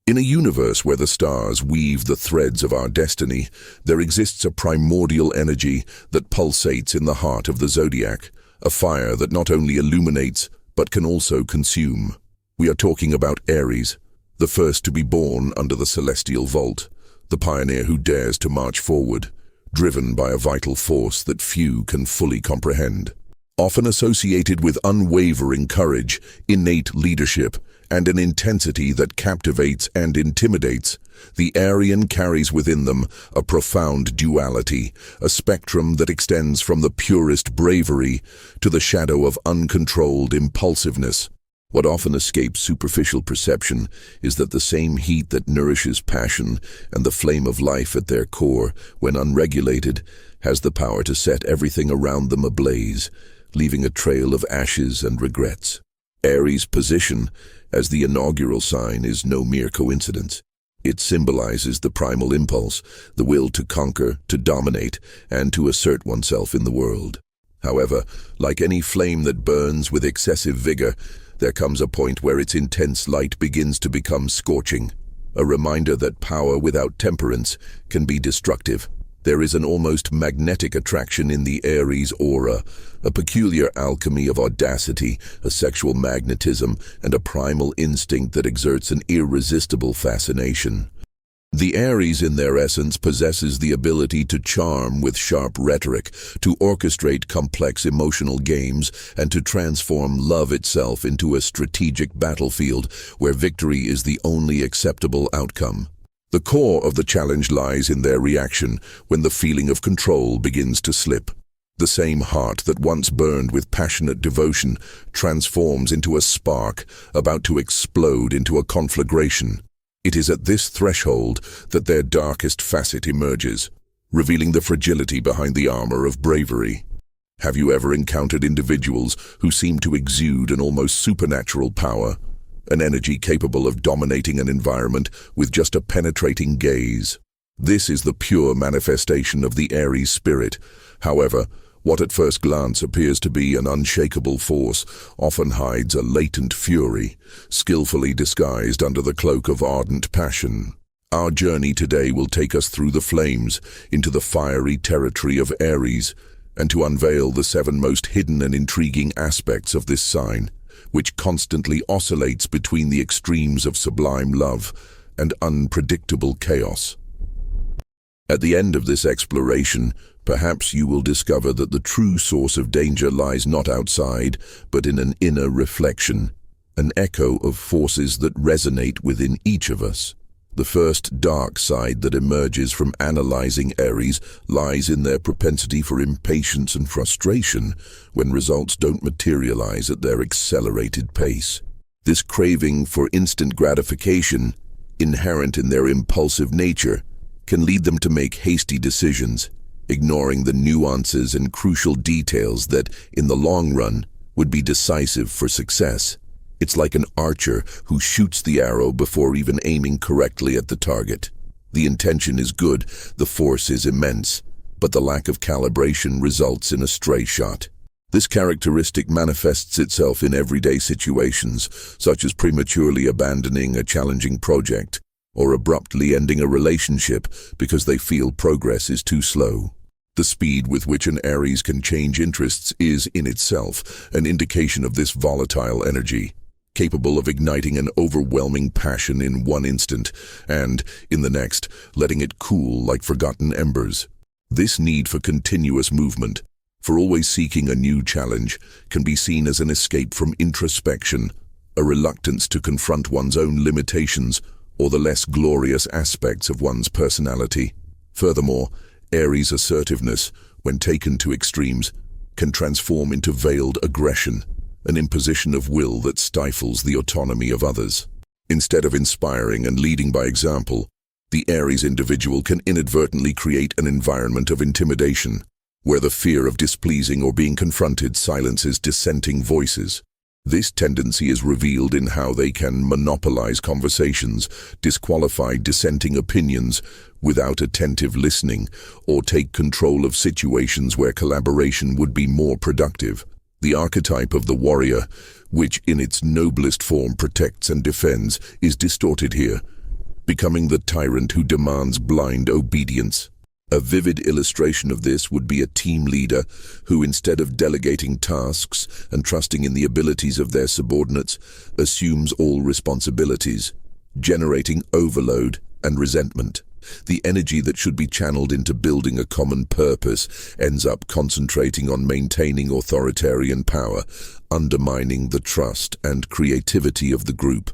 In a universe where the stars weave the threads of our destiny, there exists a primordial energy that pulsates in the heart of the Zodiac, a fire that not only illuminates, but can also consume. We are talking about Aries, the first to be born under the celestial vault, the pioneer who dares to march forward, driven by a vital force that few can fully comprehend. Often associated with unwavering courage, innate leadership, and an intensity that captivates and intimidates, the Aryan carries within them a profound duality, a spectrum that extends from the purest bravery to the shadow of uncontrolled impulsiveness. What often escapes superficial perception is that the same heat that nourishes passion and the flame of life at their core, when unregulated, has the power to set everything around them ablaze, leaving a trail of ashes and regrets. Aries' position as the inaugural sign is no mere coincidence. It symbolizes the primal impulse, the will to conquer, to dominate, and to assert oneself in the world. However, like any flame that burns with excessive vigor, there comes a point where its intense light begins to become scorching, a reminder that power without temperance can be destructive. There is an almost magnetic attraction in the Aries aura, a peculiar alchemy of audacity, a sexual magnetism, and a primal instinct that exerts an irresistible fascination. The Aries in their essence possesses the ability to charm with sharp rhetoric, to orchestrate complex emotional games, and to transform love itself into a strategic battlefield where victory is the only acceptable outcome. The core of the challenge lies in their reaction when the feeling of control begins to slip. The same heart that once burned with passionate devotion transforms into a spark about to explode into a conflagration. It is at this threshold that their darkest facet emerges, revealing the fragility behind the armor of bravery. Have you ever encountered individuals who seem to exude an almost supernatural power? An energy capable of dominating an environment with just a penetrating gaze. This is the pure manifestation of the Aries spirit. However, what at first glance appears to be an unshakable force often hides a latent fury, skillfully disguised under the cloak of ardent passion. Our journey today will take us through the flames, into the fiery territory of Aries, and to unveil the 7 most hidden and intriguing aspects of this sign, which constantly oscillates between the extremes of sublime love and unpredictable chaos. At the end of this exploration, perhaps you will discover that the true source of danger lies not outside, but in an inner reflection, an echo of forces that resonate within each of us. The first dark side that emerges from analyzing Aries lies in their propensity for impatience and frustration when results don't materialize at their accelerated pace. This craving for instant gratification, inherent in their impulsive nature, can lead them to make hasty decisions, ignoring the nuances and crucial details that, in the long run, would be decisive for success. It's like an archer who shoots the arrow before even aiming correctly at the target. The intention is good, the force is immense, but the lack of calibration results in a stray shot. This characteristic manifests itself in everyday situations, such as prematurely abandoning a challenging project or abruptly ending a relationship because they feel progress is too slow. The speed with which an Aries can change interests is, in itself, an indication of this volatile energy, capable of igniting an overwhelming passion in one instant and, in the next, letting it cool like forgotten embers. This need for continuous movement, for always seeking a new challenge, can be seen as an escape from introspection, a reluctance to confront one's own limitations or the less glorious aspects of one's personality. Furthermore, Aries' assertiveness, when taken to extremes, can transform into veiled aggression, an imposition of will that stifles the autonomy of others. Instead of inspiring and leading by example, the Aries individual can inadvertently create an environment of intimidation, where the fear of displeasing or being confronted silences dissenting voices. This tendency is revealed in how they can monopolize conversations, disqualify dissenting opinions without attentive listening, or take control of situations where collaboration would be more productive. The archetype of the warrior, which in its noblest form protects and defends, is distorted here, becoming the tyrant who demands blind obedience. A vivid illustration of this would be a team leader who, instead of delegating tasks and trusting in the abilities of their subordinates, assumes all responsibilities, generating overload and resentment. The energy that should be channeled into building a common purpose ends up concentrating on maintaining authoritarian power, undermining the trust and creativity of the group.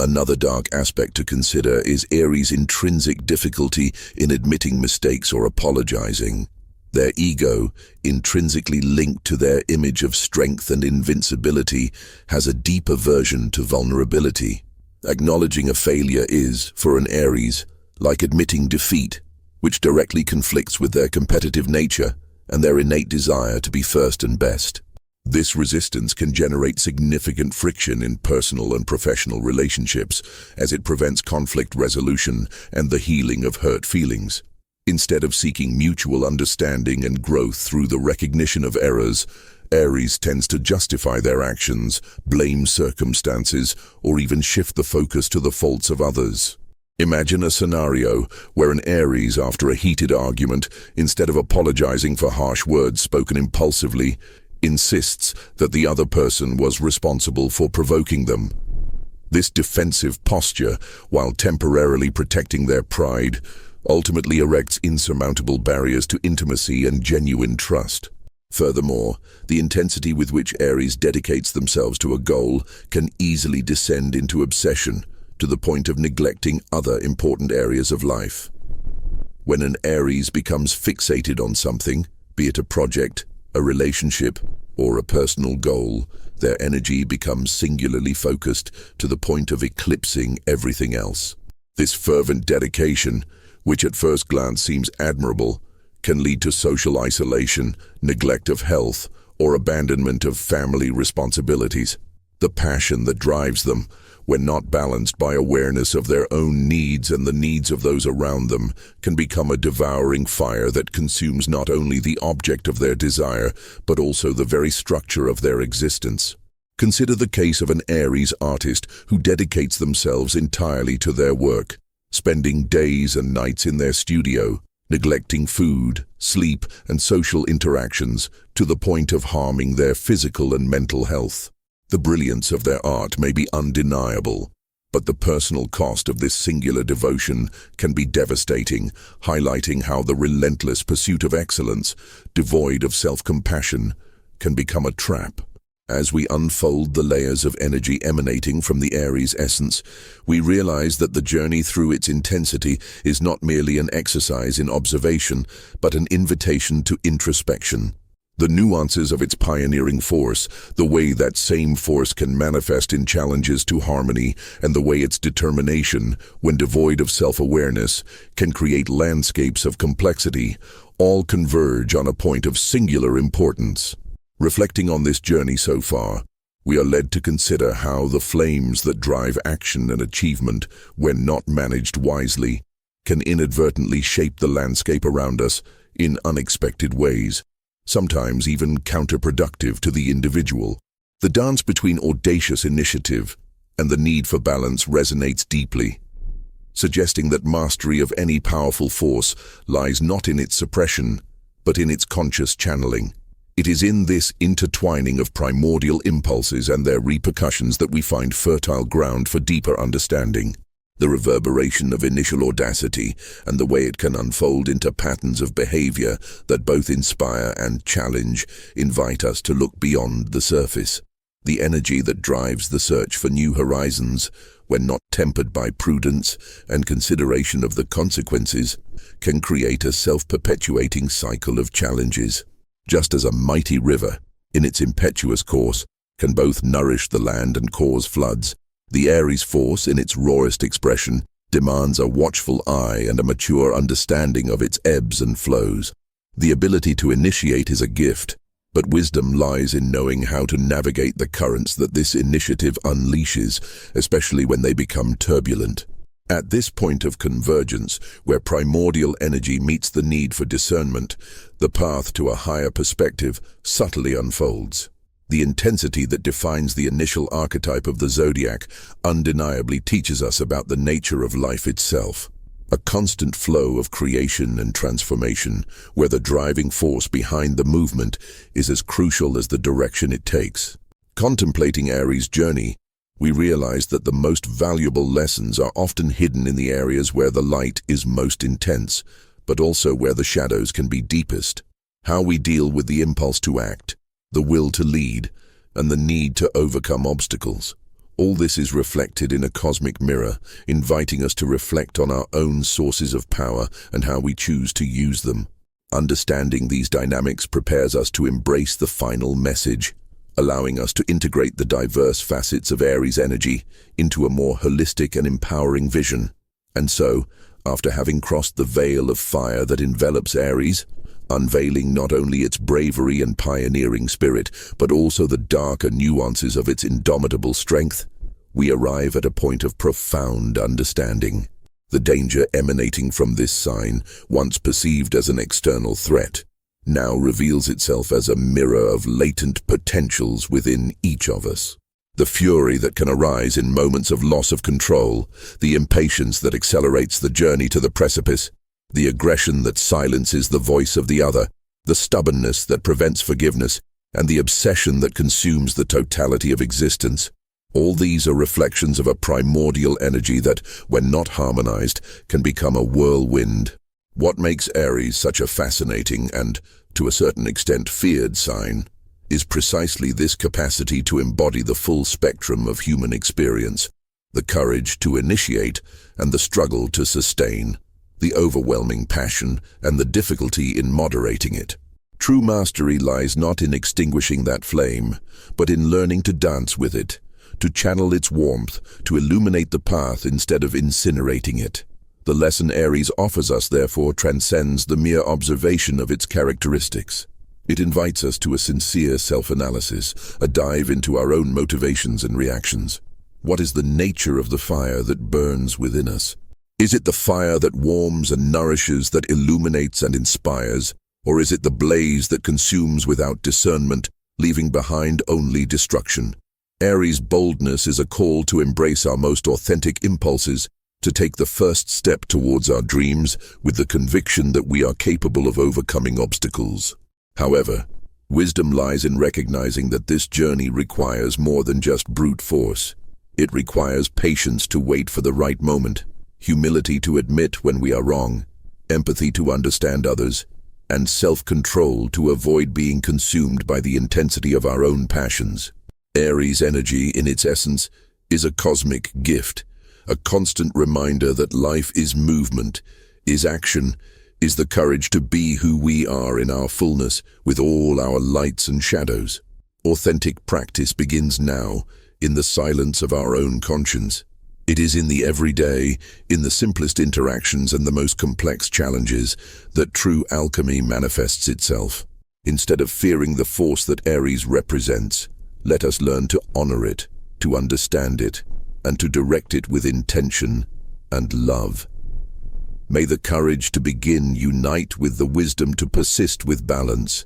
Another dark aspect to consider is Aries' intrinsic difficulty in admitting mistakes or apologizing. Their ego, intrinsically linked to their image of strength and invincibility, has a deep aversion to vulnerability. Acknowledging a failure is, for an Aries, like admitting defeat, which directly conflicts with their competitive nature and their innate desire to be first and best. This resistance can generate significant friction in personal and professional relationships, as it prevents conflict resolution and the healing of hurt feelings. Instead of seeking mutual understanding and growth through the recognition of errors, Aries tends to justify their actions, blame circumstances, or even shift the focus to the faults of others. Imagine a scenario where an Aries, after a heated argument, instead of apologizing for harsh words spoken impulsively, insists that the other person was responsible for provoking them. This defensive posture, while temporarily protecting their pride, ultimately erects insurmountable barriers to intimacy and genuine trust. Furthermore, the intensity with which Aries dedicates themselves to a goal can easily descend into obsession, to the point of neglecting other important areas of life. When an Aries becomes fixated on something, be it a project, a relationship, or a personal goal, their energy becomes singularly focused to the point of eclipsing everything else. This fervent dedication, which at first glance seems admirable, can lead to social isolation, neglect of health, or abandonment of family responsibilities. The passion that drives them, when not balanced by awareness of their own needs and the needs of those around them, can become a devouring fire that consumes not only the object of their desire, but also the very structure of their existence. Consider the case of an Aries artist who dedicates themselves entirely to their work, spending days and nights in their studio, neglecting food, sleep, and social interactions to the point of harming their physical and mental health. The brilliance of their art may be undeniable, but the personal cost of this singular devotion can be devastating, highlighting how the relentless pursuit of excellence, devoid of self-compassion, can become a trap. As we unfold the layers of energy emanating from the Aries essence, we realize that the journey through its intensity is not merely an exercise in observation, but an invitation to introspection. The nuances of its pioneering force, the way that same force can manifest in challenges to harmony, and the way its determination, when devoid of self-awareness, can create landscapes of complexity, all converge on a point of singular importance. Reflecting on this journey so far, we are led to consider how the flames that drive action and achievement, when not managed wisely, can inadvertently shape the landscape around us in unexpected ways, sometimes even counterproductive to the individual. The dance between audacious initiative and the need for balance resonates deeply, suggesting that mastery of any powerful force lies not in its suppression, but in its conscious channeling. It is in this intertwining of primordial impulses and their repercussions that we find fertile ground for deeper understanding. The reverberation of initial audacity and the way it can unfold into patterns of behavior that both inspire and challenge invite us to look beyond the surface. The energy that drives the search for new horizons, when not tempered by prudence and consideration of the consequences, can create a self-perpetuating cycle of challenges. Just as a mighty river, in its impetuous course, can both nourish the land and cause floods, the Aries force, in its rawest expression, demands a watchful eye and a mature understanding of its ebbs and flows. The ability to initiate is a gift, but wisdom lies in knowing how to navigate the currents that this initiative unleashes, especially when they become turbulent. At this point of convergence, where primordial energy meets the need for discernment, the path to a higher perspective subtly unfolds. The intensity that defines the initial archetype of the zodiac undeniably teaches us about the nature of life itself. A constant flow of creation and transformation, where the driving force behind the movement is as crucial as the direction it takes. Contemplating Aries' journey, we realize that the most valuable lessons are often hidden in the areas where the light is most intense, but also where the shadows can be deepest. How we deal with the impulse to act, the will to lead, and the need to overcome obstacles. All this is reflected in a cosmic mirror, inviting us to reflect on our own sources of power and how we choose to use them. Understanding these dynamics prepares us to embrace the final message, allowing us to integrate the diverse facets of Aries energy into a more holistic and empowering vision. And so, after having crossed the veil of fire that envelops Aries, unveiling not only its bravery and pioneering spirit, but also the darker nuances of its indomitable strength, we arrive at a point of profound understanding. The danger emanating from this sign, once perceived as an external threat, now reveals itself as a mirror of latent potentials within each of us. The fury that can arise in moments of loss of control, the impatience that accelerates the journey to the precipice, the aggression that silences the voice of the other, the stubbornness that prevents forgiveness, and the obsession that consumes the totality of existence. All these are reflections of a primordial energy that, when not harmonized, can become a whirlwind. What makes Aries such a fascinating and, to a certain extent, feared sign is precisely this capacity to embody the full spectrum of human experience, the courage to initiate and the struggle to sustain, the overwhelming passion and the difficulty in moderating it. True mastery lies not in extinguishing that flame, but in learning to dance with it, to channel its warmth, to illuminate the path instead of incinerating it. The lesson Aries offers us, therefore, transcends the mere observation of its characteristics. It invites us to a sincere self-analysis, a dive into our own motivations and reactions. What is the nature of the fire that burns within us? Is it the fire that warms and nourishes, that illuminates and inspires? Or is it the blaze that consumes without discernment, leaving behind only destruction? Aries' boldness is a call to embrace our most authentic impulses, to take the first step towards our dreams with the conviction that we are capable of overcoming obstacles. However, wisdom lies in recognizing that this journey requires more than just brute force. It requires patience to wait for the right moment, humility to admit when we are wrong, empathy to understand others, and self-control to avoid being consumed by the intensity of our own passions. Aries energy, in its essence, is a cosmic gift, a constant reminder that life is movement, is action, is the courage to be who we are in our fullness, with all our lights and shadows. Authentic practice begins now, in the silence of our own conscience. It is in the everyday, in the simplest interactions and the most complex challenges, that true alchemy manifests itself. Instead of fearing the force that Aries represents, let us learn to honor it, to understand it, and to direct it with intention and love. May the courage to begin unite with the wisdom to persist with balance.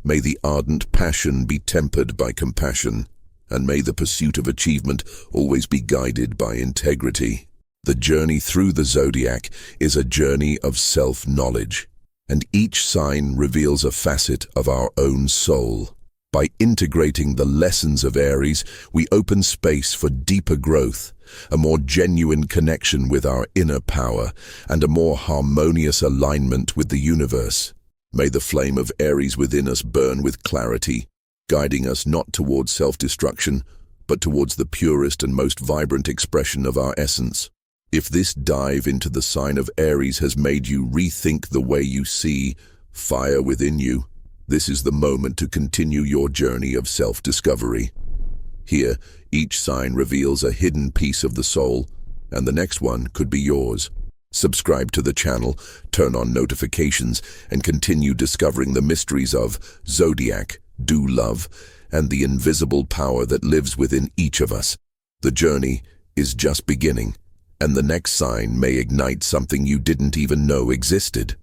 May the ardent passion be tempered by compassion, and may the pursuit of achievement always be guided by integrity. The journey through the zodiac is a journey of self-knowledge, and each sign reveals a facet of our own soul. By integrating the lessons of Aries, we open space for deeper growth, a more genuine connection with our inner power, and a more harmonious alignment with the universe. May the flame of Aries within us burn with clarity, guiding us not towards self-destruction, but towards the purest and most vibrant expression of our essence. If this dive into the sign of Aries has made you rethink the way you see fire within you, this is the moment to continue your journey of self-discovery. Here, each sign reveals a hidden piece of the soul, and the next one could be yours. Subscribe to the channel, turn on notifications, and continue discovering the mysteries of Zodiac, Do Love, and the invisible power that lives within each of us. The journey is just beginning, and the next sign may ignite something you didn't even know existed.